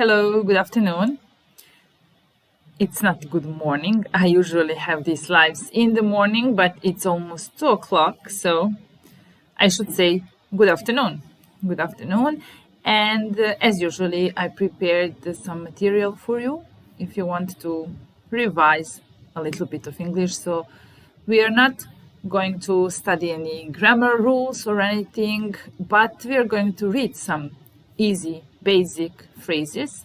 Hello, good afternoon. It's not good morning. I usually have these lives in the morning, but it's almost 2 o'clock, so I should say good afternoon. Good afternoon. And as usually, I prepared some material for you if you want to revise a little bit of English. So we are not going to study any grammar rules or anything, but we are going to read some easy, basic phrases,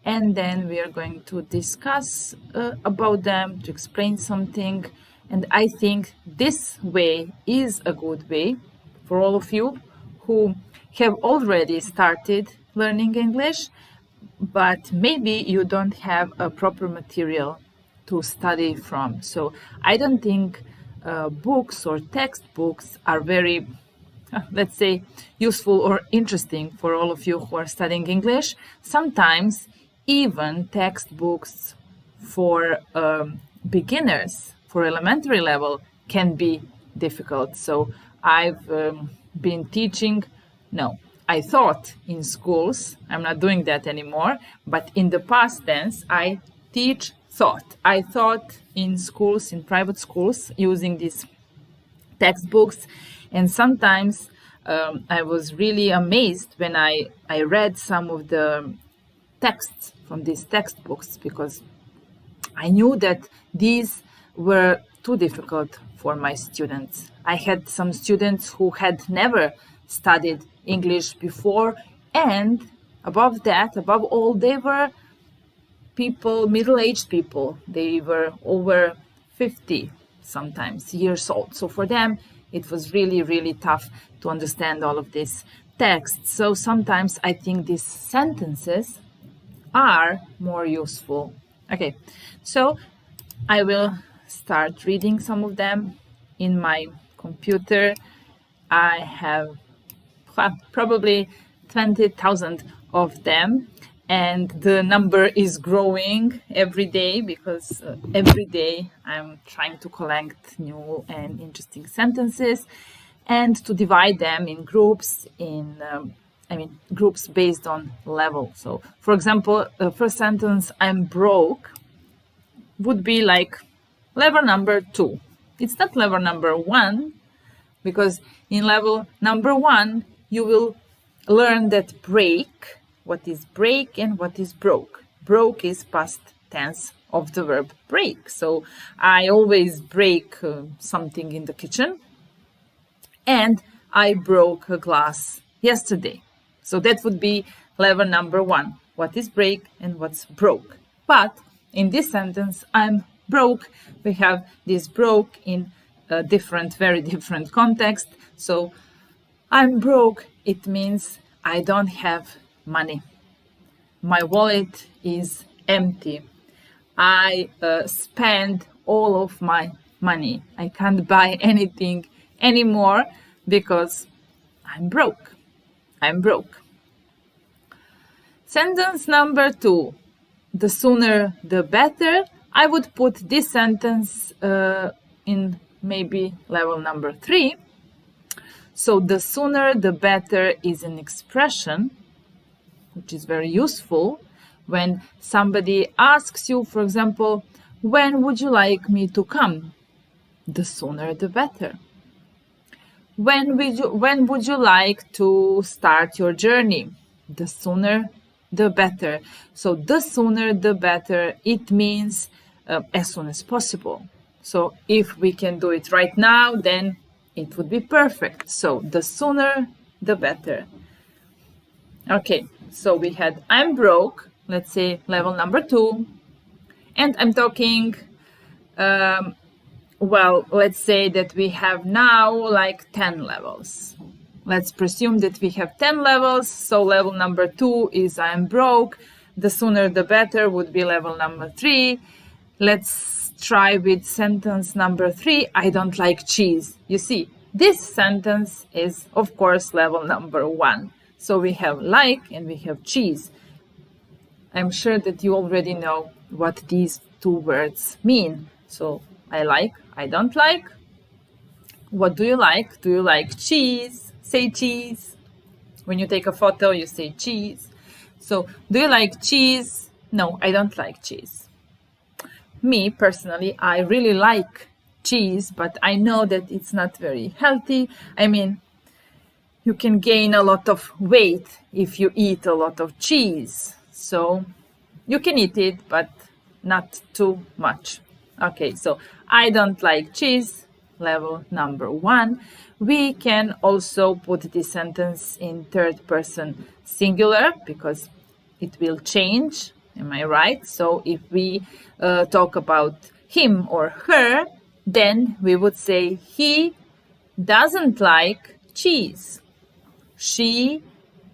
and then we are going to discuss about them, to explain something. And I think this way is a good way for all of you who have already started learning English, but maybe you don't have a proper material to study from. So I don't think books or textbooks are very, let's say, useful or interesting for all of you who are studying English. Sometimes even textbooks for beginners, for elementary level, can be difficult. So I've been teaching, I thought in schools, I'm not doing that anymore, but in the past tense, I thought. I thought in schools, in private schools, using these textbooks. And sometimes I was really amazed when I read some of the texts from these textbooks, because I knew that these were too difficult for my students. I had some students who had never studied English before, and above all, they were people, middle-aged people. They were over 50 sometimes years old. So for them, it was really, really tough to understand all of this text. So sometimes I think these sentences are more useful. Okay, so I will start reading some of them in my computer. I have probably 20,000 of them, and the number is growing every day because every day I'm trying to collect new and interesting sentences and to divide them in groups, groups based on level. So, for example, the first sentence, I'm broke, would be like level number 2. It's not level number 1, because in level number 1, you will learn that break, what is break and what is broke. Broke is past tense of the verb break. So I always break something in the kitchen, and I broke a glass yesterday. So that would be level number 1. What is break and what's broke? But in this sentence, I'm broke. We have this broke in a very different context. So I'm broke, it means I don't have money. My wallet is empty. I spend all of my money. I can't buy anything anymore because I'm broke. I'm broke. Sentence number 2. The sooner the better. I would put this sentence in maybe level number 3. So the sooner the better is an expression which is very useful when somebody asks you, for example, when would you like me to come? The sooner the better. When would you like to start your journey? The sooner the better. So the sooner the better, it means as soon as possible. So if we can do it right now, then it would be perfect. So the sooner the better. Okay, so we had I'm broke, let's say level number 2, and I'm talking, let's say that we have now like 10 levels. Let's presume that we have 10 levels, so level number 2 is I'm broke. The sooner the better would be level number 3. Let's try with sentence number 3, I don't like cheese. You see, this sentence is, of course, level number 1. So we have like and we have cheese. I'm sure that you already know what these two words mean. So I like, I don't like. What do you like? Do you like cheese? Say cheese. When you take a photo, you say cheese. So, do you like cheese? No, I don't like cheese. Me, personally, I really like cheese, but I know that it's not very healthy. I mean, you can gain a lot of weight if you eat a lot of cheese. So, you can eat it, but not too much. Okay, so I don't like cheese, level number 1. We can also put this sentence in third person singular because it will change. Am I right? So if we talk about him or her, then we would say he doesn't like cheese. She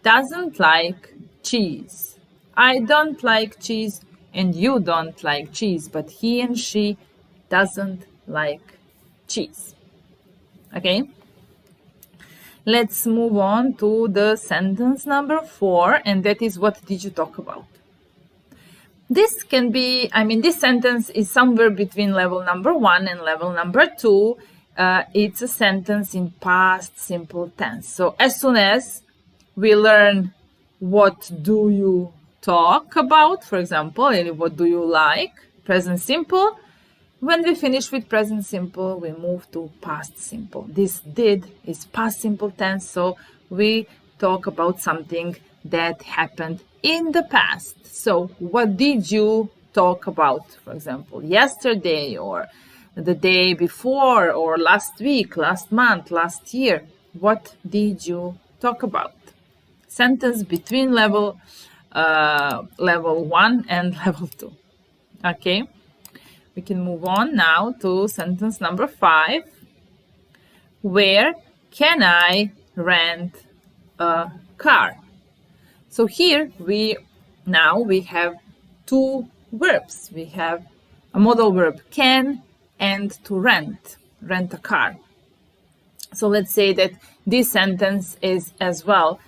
doesn't like cheese. I don't like cheese and you don't like cheese, but he and she doesn't like cheese. Okay? Let's move on to the sentence number 4, and that is, what did you talk about? This can be, this sentence is somewhere between level number 1 and level number 2. It's a sentence in past simple tense. So as soon as we learn what do you talk about, for example, what do you like, present simple. When we finish with present simple, we move to past simple. This did is past simple tense, so we talk about something that happened in the past. So what did you talk about, for example, yesterday or the day before or last week, last month, last year? What did you talk about? Sentence between level 1 and level 2. Okay, we can move on now to sentence number 5. Where can I rent a car? So here we have two verbs. We have a modal verb can and to rent a car. So let's say that this sentence is as well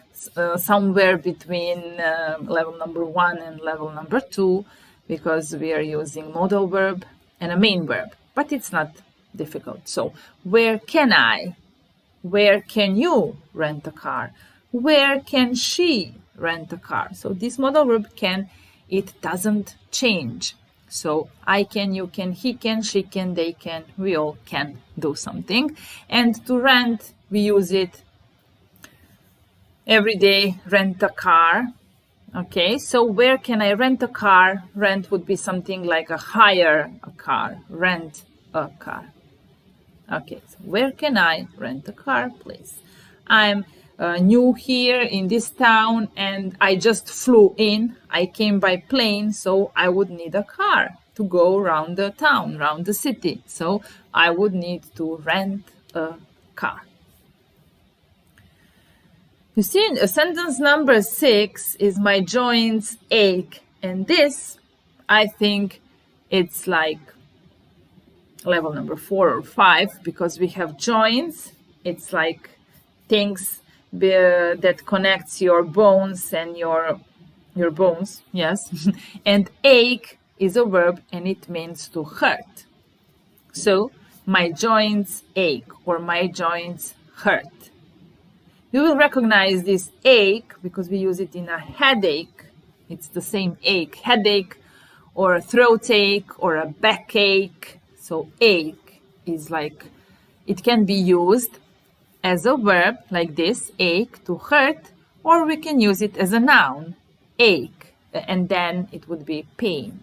somewhere between level number 1 and level number 2, because we are using modal verb and a main verb, but it's not difficult. So where can I? Where can you rent a car? Where can she rent a car? So this modal verb can, it doesn't change. So I can, you can, he can, she can, they can, we all can do something. And to rent, we use it every day, rent a car. Okay, so where can I rent a car? Rent would be something like hire a car, rent a car. Okay, so where can I rent a car, please? I'm new here in this town and I just flew in. I came by plane, so I would need a car to go around the town, around the city. So I would need to rent a car. You see, sentence number 6 is my joints ache. And this, I think it's like level number 4 or 5, because we have joints. It's like things that connects your bones and your bones, yes. And ache is a verb and it means to hurt. So my joints ache or my joints hurt. You will recognize this ache because we use it in a headache. It's the same ache, headache or a throat ache or a backache. So ache is like, it can be used as a verb like this, ache, to hurt, or we can use it as a noun, ache, and then it would be pain.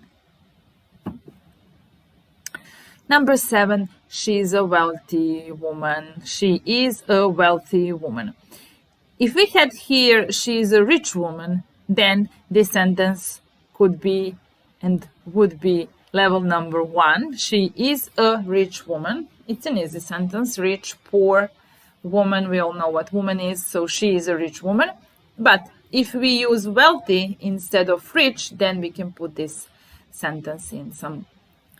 Number 7, she is a wealthy woman. She is a wealthy woman. If we had here, she is a rich woman, then this sentence could be and would be level number 1. She is a rich woman. It's an easy sentence, rich, poor, woman. We all know what woman is, so she is a rich woman. But if we use wealthy instead of rich, then we can put this sentence in some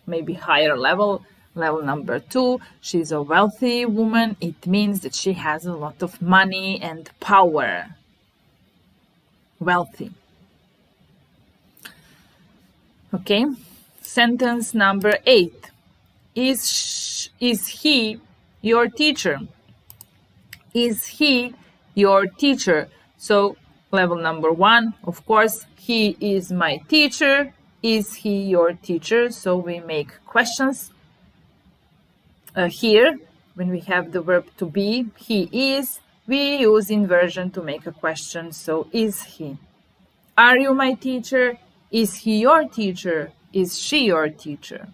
maybe higher level. Level number 2, she's a wealthy woman. It means that she has a lot of money and power. Wealthy. Okay. Sentence number 8. Is he your teacher? Is he your teacher? So Level number 1, of course, he is my teacher. Is he your teacher? So we make questions. Here, when we have the verb to be, he is, we use inversion to make a question. So is he? Are you my teacher? Is he your teacher? Is she your teacher?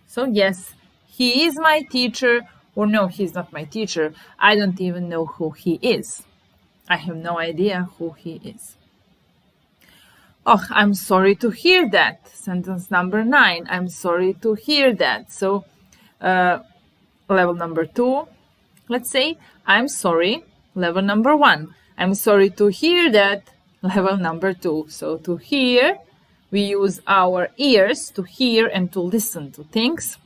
So yes, he is my teacher, or no, he's not my teacher. I don't even know who he is. I have no idea who he is. Oh, I'm sorry to hear that. Sentence number 9. I'm sorry to hear that. So, level number 2. Let's say, I'm sorry. Level number 1. I'm sorry to hear that. Level number 2. So, to hear, we use our ears to hear and to listen to things.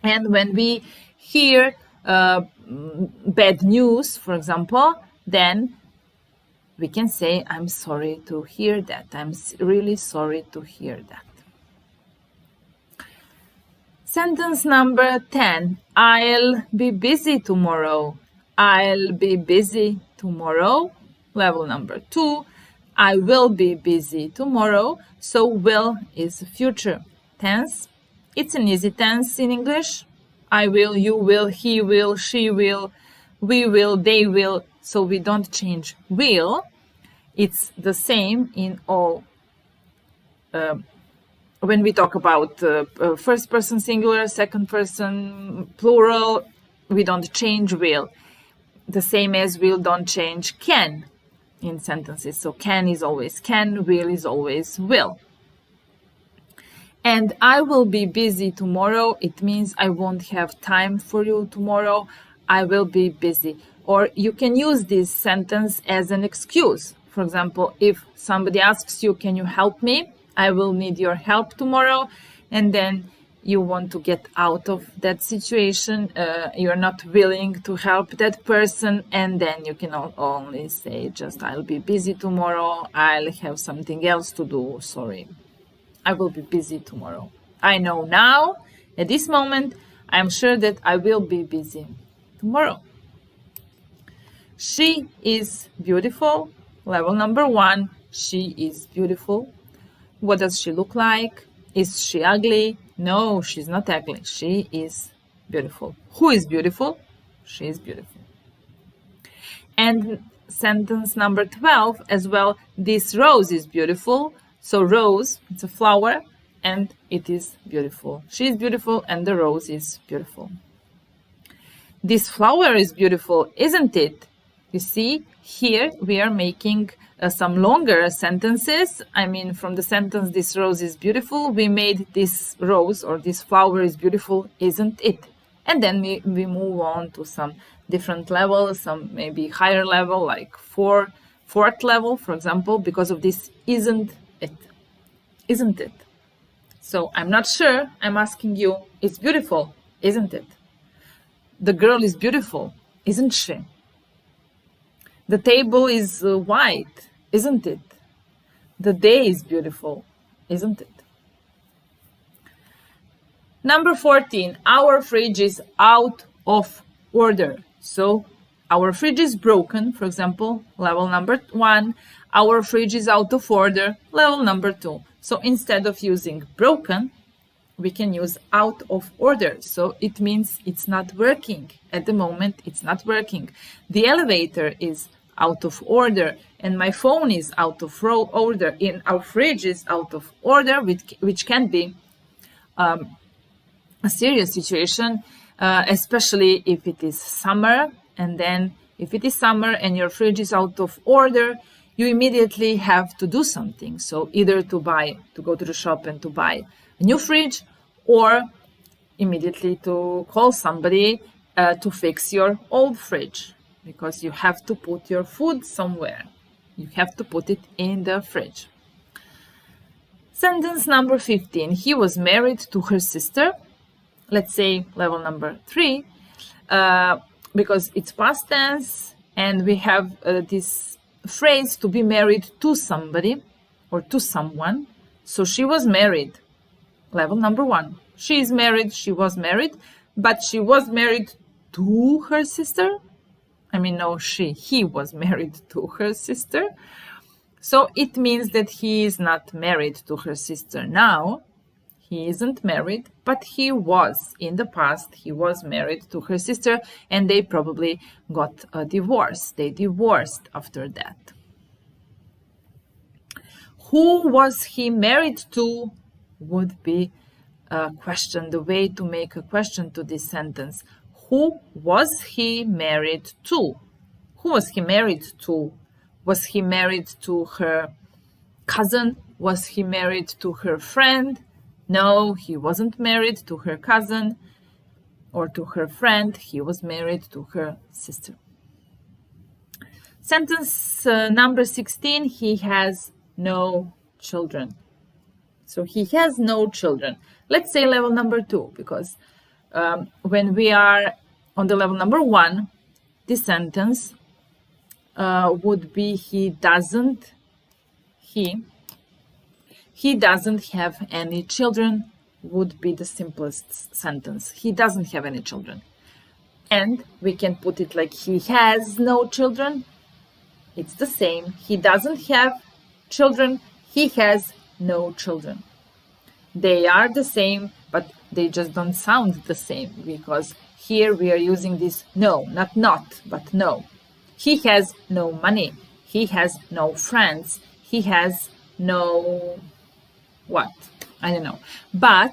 And when we hear bad news, for example, then we can say, I'm sorry to hear that. I'm really sorry to hear that. Sentence number 10. I'll be busy tomorrow. I'll be busy tomorrow. Level number 2. I will be busy tomorrow. So will is future tense. It's an easy tense in English. I will, you will, he will, she will, we will, they will. So we don't change will. It's the same in all. When we talk about first person singular, second person plural, we don't change will. The same as will don't change can in sentences. So can is always can, will is always will. And I will be busy tomorrow. It means I won't have time for you tomorrow. I will be busy. Or you can use this sentence as an excuse. For example, if somebody asks you, can you help me? I will need your help tomorrow. And then you want to get out of that situation. You're not willing to help that person. And then you can only say just, I'll be busy tomorrow. I'll have something else to do. Sorry. I will be busy tomorrow. I know now, at this moment, I'm sure that I will be busy tomorrow. She is beautiful. Level number 1, she is beautiful. What does she look like? Is she ugly? No, she's not ugly. She is beautiful. Who is beautiful? She is beautiful. And sentence number 12 as well, this rose is beautiful. So rose, it's a flower, and it is beautiful. She is beautiful and the rose is beautiful. This flower is beautiful, isn't it? You see, here we are making some longer sentences. I mean, from the sentence, this rose is beautiful, we made this rose or this flower is beautiful, isn't it? And then we move on to some different levels, some maybe higher level, like fourth level, for example, because of this isn't it. Isn't it? So I'm not sure. I'm asking you, it's beautiful, isn't it? The girl is beautiful, isn't she? The table is white, isn't it? The day is beautiful, isn't it? Number 14, our fridge is out of order. So our fridge is broken, for example, level number 1. Our fridge is out of order, level number 2. So instead of using broken, we can use out of order. So it means it's not working. At the moment, it's not working. The elevator is out of order and my phone is out of order. In our fridge is out of order, which can be a serious situation, especially if it is summer. And then if it is summer and your fridge is out of order, you immediately have to do something. So either to go to the shop and to buy a new fridge, or immediately to call somebody to fix your old fridge, because you have to put your food somewhere. You have to put it in the fridge. Sentence number 15. He was married to her sister. Let's say level number 3, because it's past tense and we have this phrase to be married to somebody or to someone. So she was married. Level number 1. She is married, she was married, but she was married to her sister. I mean, no, he was married to her sister. So it means that he is not married to her sister now. He isn't married, but he was. In the past, he was married to her sister, and they probably got a divorce. They divorced after that. Who was he married to would be a question, the way to make a question to this sentence. Who was he married to? Who was he married to? Was he married to her cousin? Was he married to her friend? No, he wasn't married to her cousin or to her friend. He was married to her sister. Sentence number 16, he has no children. So he has no children. Let's say level number 2, because when we are on the level number 1, this sentence would be he doesn't have any children would be the simplest sentence. He doesn't have any children. And we can put it like he has no children. It's the same. He doesn't have children. He has no children. They are the same, but they just don't sound the same, because here we are using this no, not, but no. He has no money. He has no friends. He has no what? I don't know. But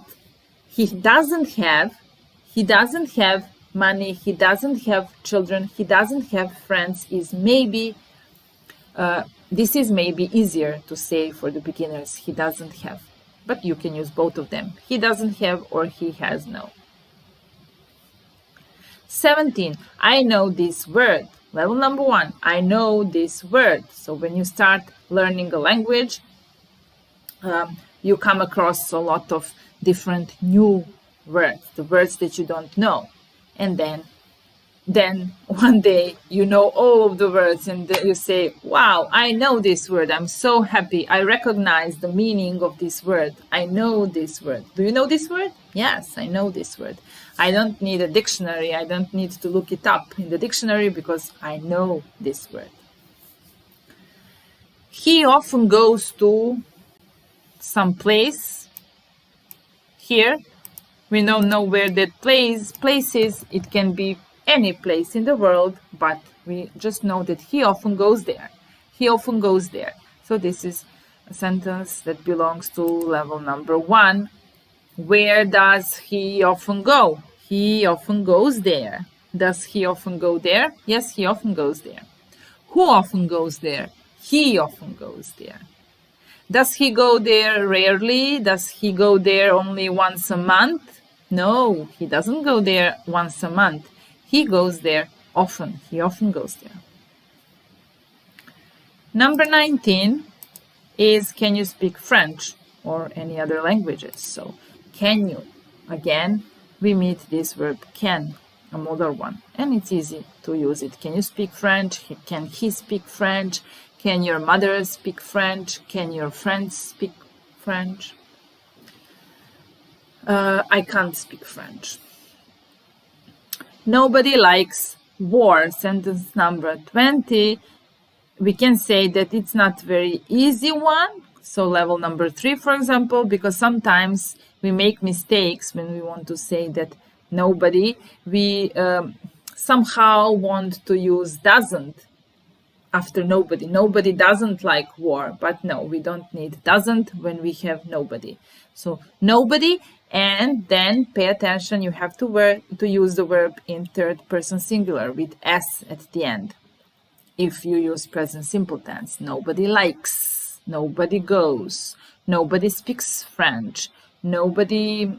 he doesn't have money. He doesn't have children. He doesn't have friends is maybe, this is maybe easier to say for the beginners. He doesn't have. But you can use both of them. He doesn't have or he has no. 17. I know this word. Level number 1. I know this word. So when you start learning a language, you come across a lot of different new words, the words that you don't know. And then one day you know all of the words and then you say, wow, I know this word. I'm so happy. I recognize the meaning of this word. I know this word. Do you know this word? Yes, I know this word. I don't need a dictionary. I don't need to look it up in the dictionary because I know this word. He often goes to some place. Here, we don't know where that place is. It can be any place in the world, but we just know that he often goes there. He often goes there. So this is a sentence that belongs to level number 1. Where does he often go? He often goes there. Does he often go there? Yes, he often goes there. Who often goes there? He often goes there. Does he go there rarely? Does he go there only once a month? No, he doesn't go there once a month. He goes there often. He often goes there. Number 19 is, can you speak French or any other languages? So, can you? Again, we meet this verb can, a modal one, and it's easy to use it. Can you speak French? Can he speak French? Can your mother speak French? Can your friends speak French? I can't speak French. Nobody likes war. Sentence number 20. We can say that it's not very easy one. So level number 3, for example, because sometimes we make mistakes when we want to say that nobody. We somehow want to use doesn't after nobody. Nobody doesn't like war, but no, we don't need doesn't when we have nobody. So nobody, and then pay attention, you have to use the verb in third person singular with s at the end. If you use present simple tense, nobody likes, nobody goes, nobody speaks French, nobody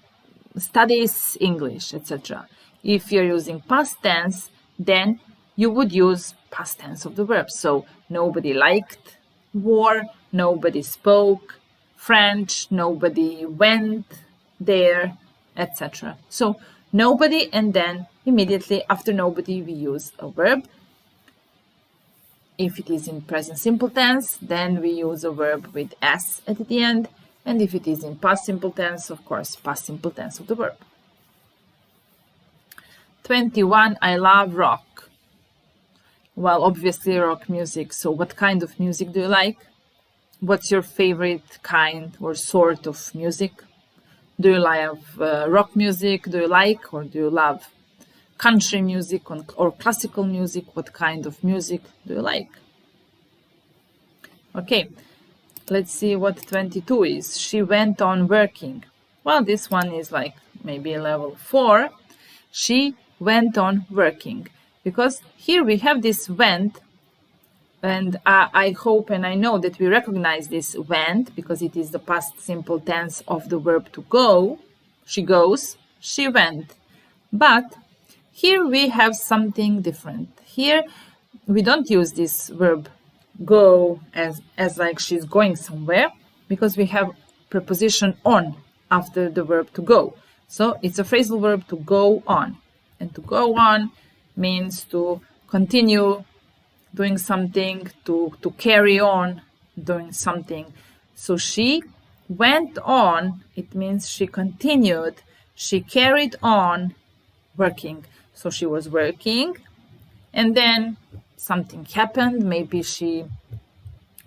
studies English, etc. If you're using past tense, then you would use past tense of the verb. So nobody liked war, nobody spoke French, nobody went there, etc. So nobody, and then immediately after nobody we use a verb. If it is in present simple tense, then we use a verb with s at the end, and if it is in past simple tense, of course, past simple tense of the verb. 21. I love rock. Well, obviously rock music. So what kind of music do you like? What's your favorite kind or sort of music? Do you like rock music? Do you like or do you love country music or classical music? What kind of music do you like? Okay, let's see what 22 is. She went on working. Well, this one is like maybe level 4. She went on working. Because here we have this went, and I hope and I know that we recognize this went because it is the past simple tense of the verb to go. She goes, she went. But here we have something different. Here we don't use this verb go as like she's going somewhere because we have preposition on after the verb to go. So it's a phrasal verb to go on. And to go on means to continue doing something, to carry on doing something. So she went on, it means she continued, she carried on working. So she was working and then something happened, maybe she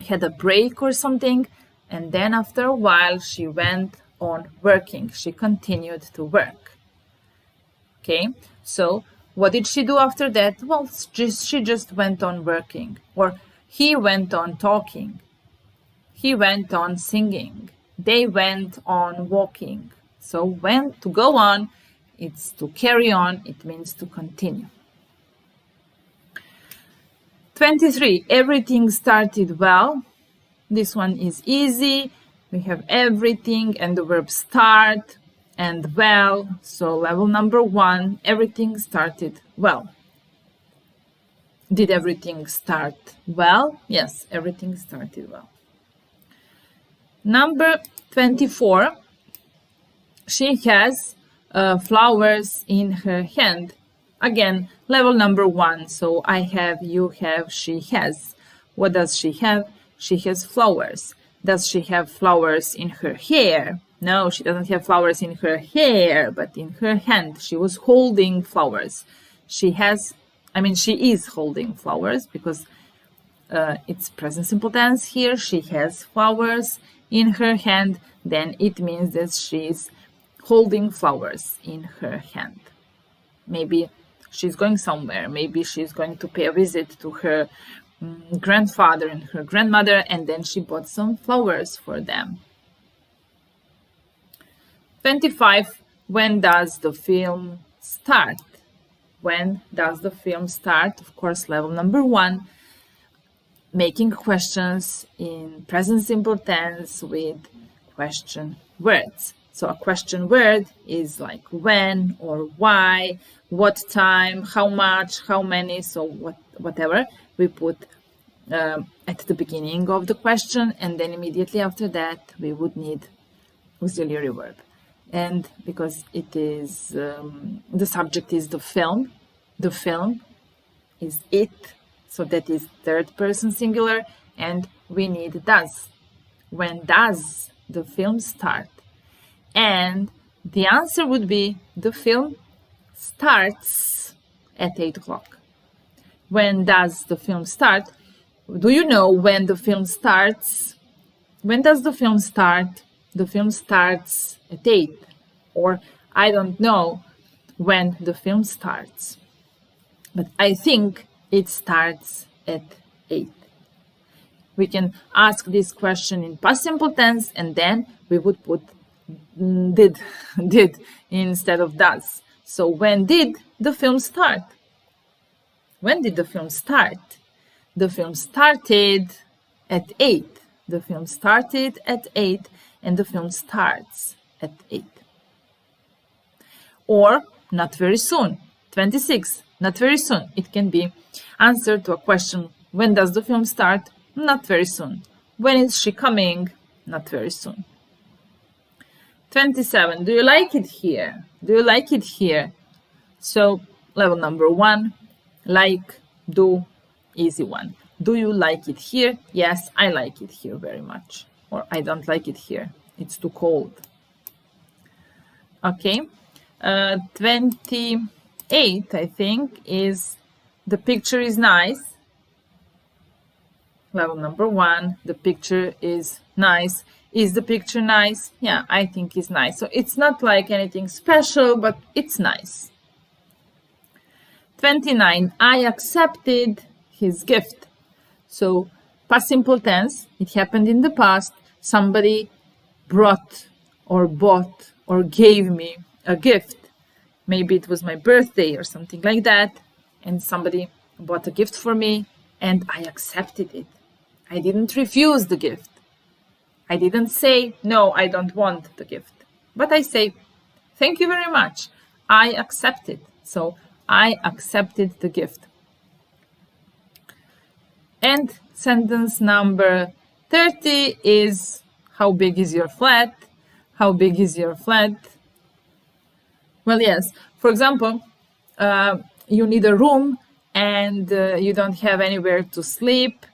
had a break or something, and then after a while she went on working, she continued to work. Okay, so what did she do after that? Well, she just went on working, or he went on talking, he went on singing, they went on walking. So when to go on, it's to carry on, it means to continue. 23, everything started well. This one is easy. We have everything and the verb start and well. So level number 1, everything started well. Did everything start well? Yes, everything started well. Number 24, she has flowers in her hand. Again, level number 1. So I have, you have, she has. What does she have? She has flowers. Does she have flowers in her hair? No, she doesn't have flowers in her hair, but in her hand. She was holding flowers. She is holding flowers because it's present simple tense here. She has flowers in her hand. Then it means that she's holding flowers in her hand. Maybe she's going somewhere. Maybe she's going to pay a visit to her grandfather and her grandmother, and then she bought some flowers for them. 25. When does the film start? When does the film start? Of course, level number 1, making questions in present simple tense with question words. So a question word is like when or why, what time, how much, how many, so whatever we put at the beginning of the question, and then immediately after that we would need auxiliary verb. And because it is the subject is the film is it, so that is third person singular, and we need does. When does the film start? And the answer would be the film starts at 8 o'clock. When does the film start? Do you know when the film starts? When does the film start? The film starts at 8. Or I don't know when the film starts. But I think it starts at 8. We can ask this question in past simple tense, and then we would put did instead of does. So when did the film start? When did the film start? The film started at 8. The film started at 8 and the film starts at 8. Or not very soon. 26. Not very soon. It can be answer to a question. When does the film start? Not very soon. When is she coming? Not very soon. 27. Do you like it here? Do you like it here? So level number 1, like, do, easy one. Do you like it here? Yes, I like it here very much. Or I don't like it here. It's too cold. Okay. 28, I think, is the picture is nice. Level number 1, the picture is nice. Is the picture nice? Yeah, I think it's nice. So it's not like anything special, but it's nice. 29, I accepted his gift. So past simple tense, it happened in the past. Somebody brought or bought or gave me a gift. Maybe it was my birthday or something like that. And somebody bought a gift for me and I accepted it. I didn't refuse the gift. I didn't say, no, I don't want the gift. But I say, thank you very much. I accept it. So I accepted the gift. And sentence number 30 is, how big is your flat? How big is your flat? Well, yes. For example, you need a room and you don't have anywhere to sleep.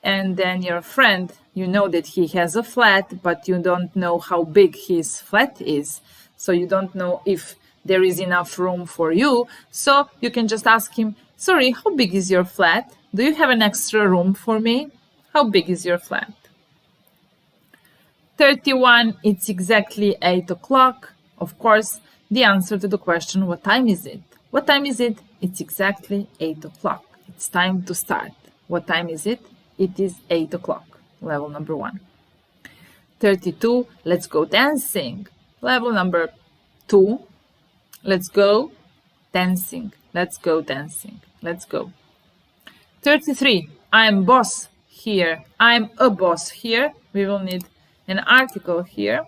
And then your friend, you know that he has a flat, but you don't know how big his flat is. So you don't know if there is enough room for you. So you can just ask him, sorry, how big is your flat? Do you have an extra room for me? How big is your flat? 31, it's exactly 8 o'clock. Of course, the answer to the question, what time is it? What time is it? It's exactly 8 o'clock. It's time to start. What time is it? It is 8 o'clock. Level number 1. 32, let's go dancing. Level number 2, let's go dancing. Let's go dancing. Let's go. 33, I'm boss here. I'm a boss here. We will need an article here.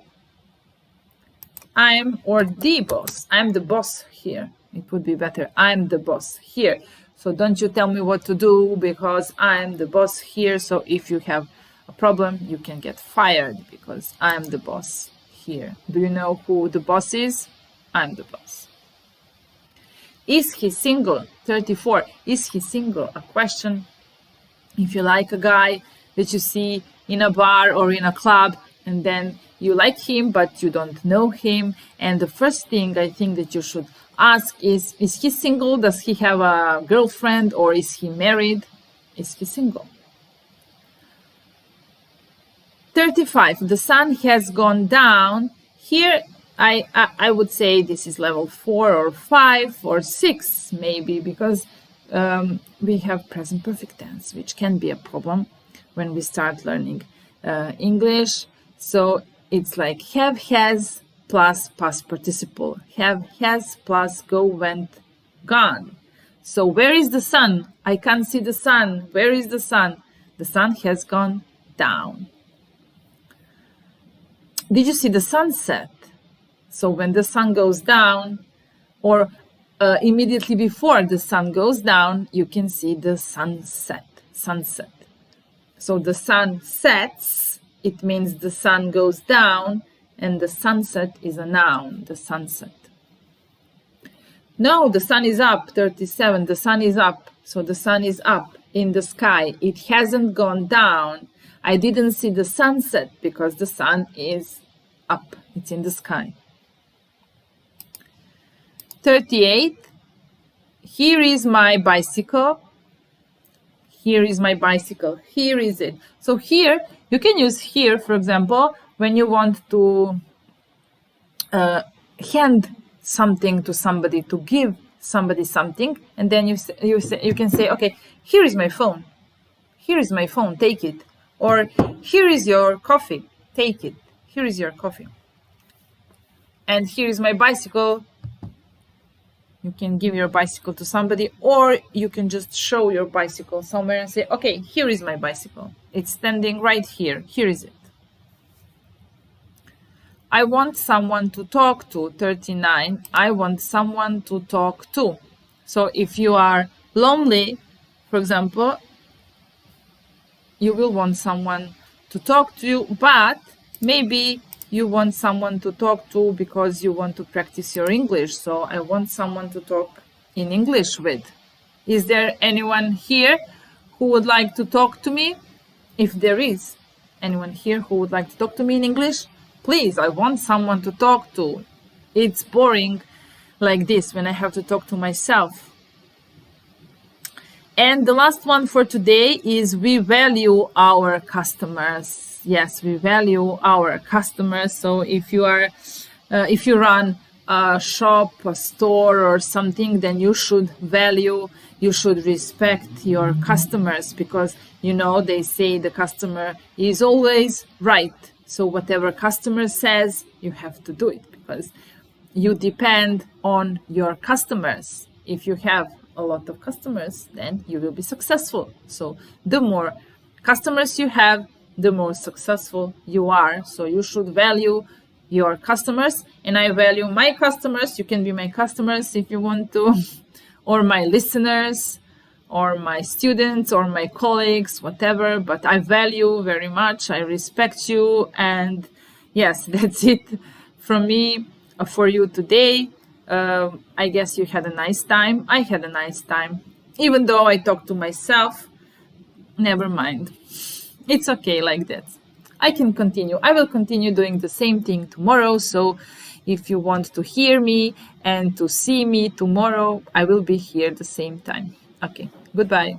I'm or the boss. I'm the boss here. It would be better. I'm the boss here. So don't you tell me what to do because I'm the boss here. So if you have a problem, you can get fired because I'm the boss here. Do you know who the boss is? I'm the boss. Is he single? 34. Is he single? A question. If you like a guy that you see in a bar or in a club, and then you like him, but you don't know him. And the first thing I think that you should ask is he single? Does he have a girlfriend or is he married? Is he single? 35, the sun has gone down. Here, I would say this is level 4 or 5 or 6 maybe, because we have present perfect tense, which can be a problem when we start learning English. So it's like have, has, plus past participle. Have, has, plus go, went, gone. So where is the sun? I can't see the sun. Where is the sun? The sun has gone down. Did you see the sunset? So when the sun goes down, or immediately before the sun goes down, you can see the sunset. Sunset. So the sun sets, it means the sun goes down, and the sunset is a noun, the sunset. No, the sun is up, 37, the sun is up. So the sun is up in the sky. It hasn't gone down. I didn't see the sunset because the sun is up. It's in the sky. 38, here is my bicycle. Here is my bicycle. Here is it. So here, you can use here, for example, when you want to hand something to somebody, to give somebody something, and then you can say, okay, here is my phone. Here is my phone, take it. Or here is your coffee, take it. Here is your coffee. And here is my bicycle. You can give your bicycle to somebody, or you can just show your bicycle somewhere and say, okay, here is my bicycle. It's standing right here. Here is it. I want someone to talk to, 39. I want someone to talk to. So if you are lonely, for example, you will want someone to talk to you, but maybe you want someone to talk to because you want to practice your English. So I want someone to talk in English with. Is there anyone here who would like to talk to me? If there is anyone here who would like to talk to me in English, please, I want someone to talk to. It's boring like this when I have to talk to myself. And the last one for today is we value our customers. Yes, we value our customers. So if you are, if you run a shop, a store or something, then you should value, you should respect your customers, because you know they say the customer is always right. So whatever customer says, you have to do it, because you depend on your customers. If you have a lot of customers, then you will be successful. So the more customers you have, the more successful you are. So you should value your customers, and I value my customers. You can be my customers if you want to, or my listeners, or my students, or my colleagues, whatever. But I value very much. I respect you. And yes, that's it from me for you today. I guess you had a nice time. I had a nice time. Even though I talked to myself, never mind. It's okay like that. I can continue. I will continue doing the same thing tomorrow. So if you want to hear me and to see me tomorrow, I will be here the same time. Okay, goodbye.